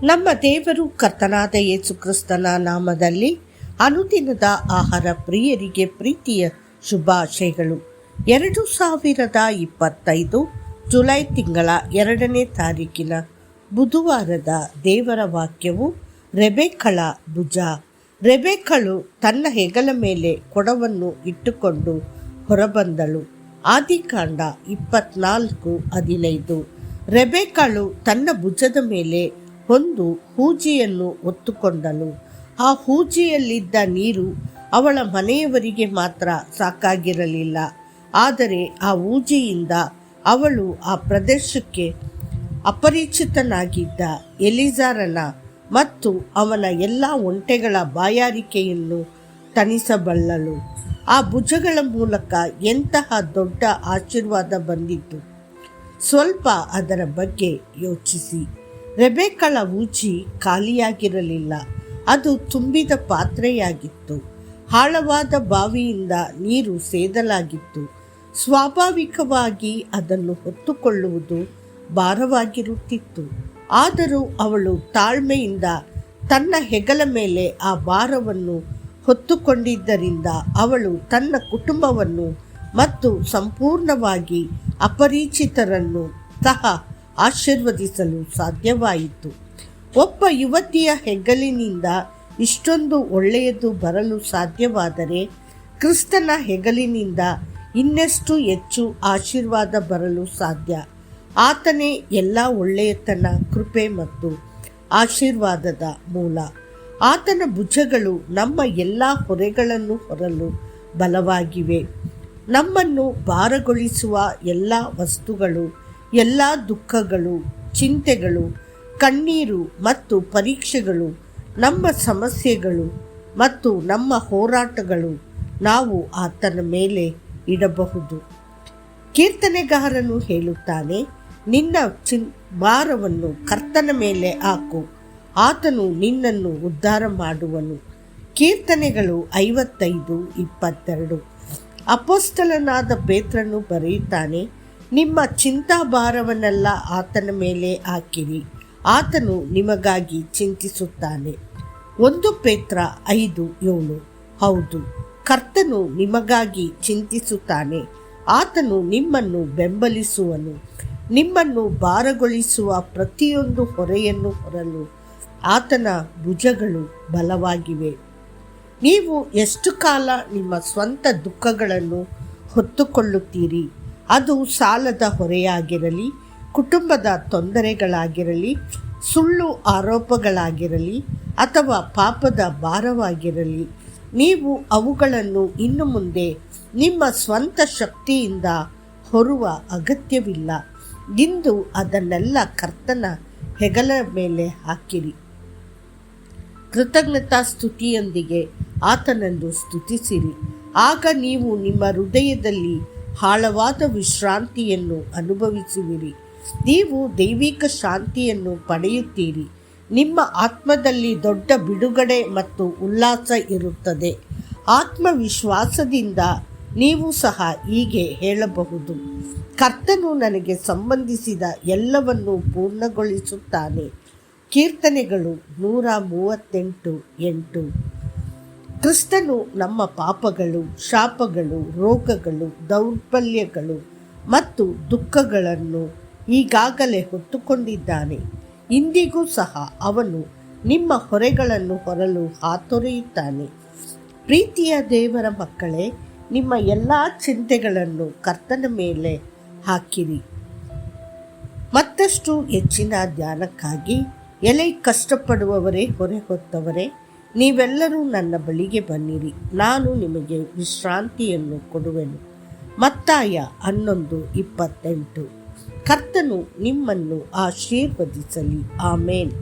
ನಮ್ಮ ದೇವರು ಕರ್ತನಾದ ಯೇಸು ಕ್ರಿಸ್ತನ ನಾಮದಲ್ಲಿ ಅನುದಿನದ ಆಹಾರ ಪ್ರಿಯರಿಗೆ ಪ್ರೀತಿಯ ಶುಭಾಶಯಗಳು. 2025 ಜುಲೈ ತಿಂಗಳ 2ನೇ ತಾರೀಕಿನ ಬುಧವಾರದ ದೇವರ ವಾಕ್ಯವು ರೆಬೆಕ್ಕಳ ಭುಜ. ರೆಬೆಕ್ಕಳು ತನ್ನ ಹೆಗಲ ಮೇಲೆ ಕೊಡವನ್ನು ಇಟ್ಟುಕೊಂಡು ಹೊರಬಂದಳು. ಆದಿಕಾಂಡ 24:15. ರೆಬೆಕ್ಕಳು ತನ್ನ ಭುಜದ ಮೇಲೆ ಒಂದು ಹೂಜಿಯನ್ನು ಹೊತ್ತುಕೊಂಡಳು. ಆ ಹೂಜಿಯಲ್ಲಿದ್ದ ನೀರು ಅವಳ ಮನೆಯವರಿಗೆ ಮಾತ್ರ ಸಾಕಾಗಿರಲಿಲ್ಲ. ಆದರೆ ಆ ಹೂಜಿಯಿಂದ ಅವಳು ಆ ಪ್ರದೇಶಕ್ಕೆ ಅಪರಿಚಿತನಾಗಿದ್ದ ಎಲಿಜಾರನ ಮತ್ತು ಅವನ ಎಲ್ಲ ಒಂಟೆಗಳ ಬಾಯಾರಿಕೆಯನ್ನು ತಣಿಸಬಲ್ಲಳು. ಆ ಭುಜಗಳ ಮೂಲಕ ಎಂತಹ ದೊಡ್ಡ ಆಶೀರ್ವಾದ ಬಂದಿತ್ತು. ಸ್ವಲ್ಪ ಅದರ ಬಗ್ಗೆ ಯೋಚಿಸಿ. ರೆಬೆಕ್ಕಳ ಹೂಜಿ ಖಾಲಿಯಾಗಿರಲಿಲ್ಲ, ಅದು ತುಂಬಿದ ಪಾತ್ರೆಯಾಗಿತ್ತು. ಆಳವಾದ ಬಾವಿಯಿಂದ ನೀರು ಸೇದಲಾಗಿತ್ತು. ಸ್ವಾಭಾವಿಕವಾಗಿ ಅದನ್ನು ಹೊತ್ತುಕೊಳ್ಳುವುದು ಭಾರವಾಗಿರುತ್ತಿತ್ತು. ಆದರೂ ಅವಳು ತಾಳ್ಮೆಯಿಂದ ತನ್ನ ಹೆಗಲ ಮೇಲೆ ಆ ಭಾರವನ್ನು ಹೊತ್ತುಕೊಂಡಿದ್ದರಿಂದ ಅವಳು ತನ್ನ ಕುಟುಂಬವನ್ನು ಮತ್ತು ಸಂಪೂರ್ಣವಾಗಿ ಅಪರಿಚಿತರನ್ನು ಸಹ ಆಶೀರ್ವದಿಸಲು ಸಾಧ್ಯವಾಯಿತು. ಒಬ್ಬ ಯುವತಿಯ ಹೆಗಲಿನಿಂದ ಇಷ್ಟೊಂದು ಒಳ್ಳೆಯದು ಬರಲು ಸಾಧ್ಯವಾದರೆ ಕ್ರಿಸ್ತನ ಹೆಗಲಿನಿಂದ ಇನ್ನೆಷ್ಟು ಹೆಚ್ಚು ಆಶೀರ್ವಾದ ಬರಲು ಸಾಧ್ಯ. ಆತನೇ ಎಲ್ಲ ಒಳ್ಳೆಯತನ, ಕೃಪೆ ಮತ್ತು ಆಶೀರ್ವಾದದ ಮೂಲ. ಆತನ ಭುಜಗಳು ನಮ್ಮ ಎಲ್ಲ ಹೊರೆಗಳನ್ನು ಹೊರಲು ಬಲವಾಗಿವೆ. ನಮ್ಮನ್ನು ಭಾರಗೊಳಿಸುವ ಎಲ್ಲ ವಸ್ತುಗಳು, ಎಲ್ಲ ದುಃಖಗಳು, ಚಿಂತೆಗಳು, ಕಣ್ಣೀರು ಮತ್ತು ಪರೀಕ್ಷೆಗಳು, ನಮ್ಮ ಸಮಸ್ಯೆಗಳು ಮತ್ತು ನಮ್ಮ ಹೋರಾಟಗಳು ನಾವು ಆತನ ಮೇಲೆ ಇಡಬಹುದು. ಕೀರ್ತನೆಗಾರನು ಹೇಳುತ್ತಾನೆ, ನಿನ್ನ ಭಾರವನ್ನು ಕರ್ತನ ಮೇಲೆ ಹಾಕು, ಆತನು ನಿನ್ನನ್ನು ಉದ್ಧಾರ ಮಾಡುವನು. ಕೀರ್ತನೆಗಳು 55:22. ಅಪೊಸ್ತಲನಾದ ಪೇತ್ರನು ಬರೆಯುತ್ತಾನೆ, ನಿಮ್ಮ ಚಿಂತಾಭಾರವನ್ನೆಲ್ಲ ಆತನ ಮೇಲೆ ಹಾಕಿರಿ, ಆತನು ನಿಮಗಾಗಿ ಚಿಂತಿಸುತ್ತಾನೆ. 1 ಪೇತ್ರ 5:7. ಹೌದು, ಕರ್ತನು ನಿಮಗಾಗಿ ಚಿಂತಿಸುತ್ತಾನೆ. ಆತನು ನಿಮ್ಮನ್ನು ಬೆಂಬಲಿಸುವನು. ನಿಮ್ಮನ್ನು ಭಾರಗೊಳಿಸುವ ಪ್ರತಿಯೊಂದು ಹೊರೆಯನ್ನು ಹೊರಲು ಆತನ ಭುಜಗಳು ಬಲವಾಗಿವೆ. ನೀವು ಎಷ್ಟು ಕಾಲ ನಿಮ್ಮ ಸ್ವಂತ ದುಃಖಗಳನ್ನು ಹೊತ್ತುಕೊಳ್ಳುತ್ತೀರಿ? ಅದು ಸಾಲದ ಹೊರೆಯಾಗಿರಲಿ, ಕುಟುಂಬದ ತೊಂದರೆಗಳಾಗಿರಲಿ, ಸುಳ್ಳು ಆರೋಪಗಳಾಗಿರಲಿ ಅಥವಾ ಪಾಪದ ಭಾರವಾಗಿರಲಿ. ನೀವು ಅವುಗಳನ್ನು ಇನ್ನು ಮುಂದೆ ನಿಮ್ಮ ಸ್ವಂತ ಶಕ್ತಿಯಿಂದ ಹೊರುವ ಅಗತ್ಯವಿಲ್ಲ. ಇಂದು ಅದನ್ನೆಲ್ಲ ಕರ್ತನ ಹೆಗಲ ಮೇಲೆ ಹಾಕಿರಿ. ಕೃತಜ್ಞತಾ ಸ್ತುತಿಯೊಂದಿಗೆ ಆತನನ್ನು ಸ್ತುತಿಸಿರಿ. ಆಗ ನೀವು ನಿಮ್ಮ ಹೃದಯದಲ್ಲಿ ಆಳವಾದ ವಿಶ್ರಾಂತಿಯನ್ನು ಅನುಭವಿಸುವಿರಿ. ನೀವು ದೈವಿಕ ಶಾಂತಿಯನ್ನು ಪಡೆಯುತ್ತೀರಿ. ನಿಮ್ಮ ಆತ್ಮದಲ್ಲಿ ದೊಡ್ಡ ಬಿಡುಗಡೆ ಮತ್ತು ಉಲ್ಲಾಸ ಇರುತ್ತದೆ. ಆತ್ಮವಿಶ್ವಾಸದಿಂದ ನೀವು ಸಹ ಹೀಗೆ ಹೇಳಬಹುದು, ಕರ್ತನು ನನಗೆ ಸಂಬಂಧಿಸಿದ ಎಲ್ಲವನ್ನೂ ಪೂರ್ಣಗೊಳಿಸುತ್ತಾನೆ. ಕೀರ್ತನೆಗಳು 138:8. ಕ್ರಿಸ್ತನು ನಮ್ಮ ಪಾಪಗಳು, ಶಾಪಗಳು, ರೋಗಗಳು, ದೌರ್ಬಲ್ಯಗಳು ಮತ್ತು ದುಃಖಗಳನ್ನು ಈಗಾಗಲೇ ಹೊತ್ತುಕೊಂಡಿದ್ದಾನೆ. ಇಂದಿಗೂ ಸಹ ಅವನು ನಿಮ್ಮ ಹೊರೆಗಳನ್ನು ಹೊರಲು ಹಾತೊರೆಯುತ್ತಾನೆ. ಪ್ರೀತಿಯ ದೇವರ ಮಕ್ಕಳೇ, ನಿಮ್ಮ ಎಲ್ಲ ಚಿಂತೆಗಳನ್ನು ಕರ್ತನ ಮೇಲೆ ಹಾಕಿರಿ. ಮತ್ತಷ್ಟು ಹೆಚ್ಚಿನ ಧ್ಯಾನಕ್ಕಾಗಿ ಕಷ್ಟಪಡುವವರೇ, ಹೊರೆ ಹೊತ್ತವರೇ, ನೀವೆಲ್ಲರೂ ನನ್ನ ಬಳಿಗೆ ಬನ್ನಿರಿ, ನಾನು ನಿಮಗೆ ವಿಶ್ರಾಂತಿಯನ್ನು ಕೊಡುವೆನು. ಮತ್ತಾಯ 11:28. ಕರ್ತನು ನಿಮ್ಮನ್ನು ಆಶೀರ್ವದಿಸಲಿ. ಆಮೇನ್.